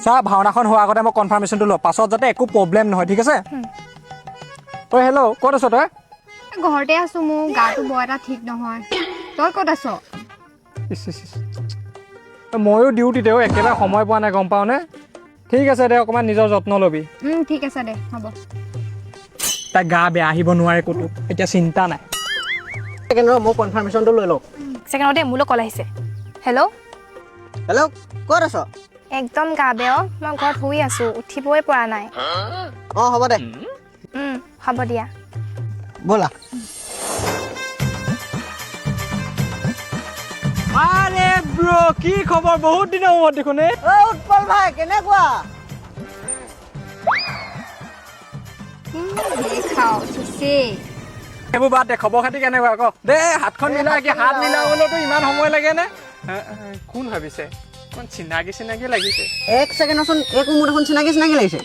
চা ভাওনাখন হোৱাৰ আগতে মই কনফাৰ্মেশ্যনটো লওঁ পাছত যাতে একো প্ৰব্লেম নহয় ঠিক আছে ঐ হেল্ল' ক'ত আছ তই ঘৰতে আছো মোৰ গাটো বৰ এটা ঠিক নহয় তই ক'ত আছ ময়ো ডিউটিতে একেবাৰে সময় পোৱা নাই গম পাওঁনে ঠিক আছে দে অকণমান নিজৰ যত্ন ল'বি ঠিক আছে দে হ'ব তাই গা বেয়া আহিব নোৱাৰে ক'তো এতিয়া চিন্তা নাই মই কনফাৰ্মেশ্যনটো লৈ লওঁ ছেকেণ্ডতে মোলৈ কল আহিছে হেল্ল' হেল্ল' ক'ত আছ একদম গা বেয়া মই ঘৰত শুই আছো উঠিবই পৰা নাই অঁ হ'ব দে হ'ব দিয়া ব'লা আৰে ব্ৰ কি খবৰ বহুত দিনৰ মূৰত দেখোন উৎপল ভাই কেনেকুৱা খাওঁ ঠিকেই সেইবোৰ বাদ দে খবৰ খাতি কেনেকুৱা ক দে হাতখন মিলা কি হাত মিলাবলৈতো ইমান সময় লাগে নে কোন ভাবিছে অকণ চিনাকি লাগিছে এক ছেকেণ্ডচোন একো মোৰ দেখোন চিনাকি লাগিছে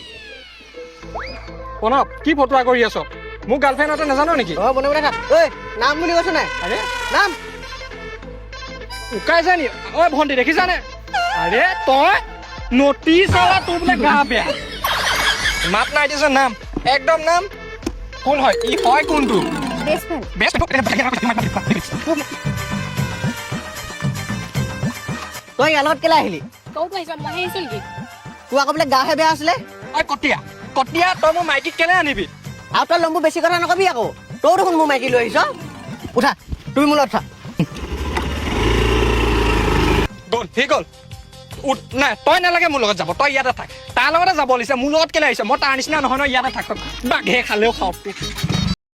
প্ৰণৱ কি ফটোৱা কৰি আছ মোক গাৰ্লফ্ৰেণ্ডতে নাজানো নেকি অঁ মনে মনে খা ঐ নাম বুলি কৈছ নাই আৰে নাম উকাইছে নি ঐ ভণ্টি দেখিছানে আৰে তই নটিচ আলা তোৰ বোলে গা বেয়া মাত নাই দিছ নাম একদম নাম কোন হয় ই হয় কোনটো বেষ্ট ফ্ৰেণ্ড তই ইয়াৰ লগত কেলৈ আহিলি ক'ত আহিছ মই আহিছো নেকি তোৰ আকৌ বোলে গাহে বেয়া আছিলে ঐ কটীয়া তই মোৰ মাইকীক কেলে আনিবি আৰু তই লম্বু বেছি কথা নকবি আকৌ তই দেখোন মোৰ মাইকী লৈ আহিছ উঠা তুমি মোৰ লগত উঠা গ'ল সি গ'ল নাই তই নালাগে মোৰ লগত যাব তই ইয়াতে থাক তাৰ লগতে যাব লাগিছে মোৰ লগত কেলে আহিছ মই তাৰ নিচিনা নহয় ন ইয়াতে থাক বাঘে খালেও খাওক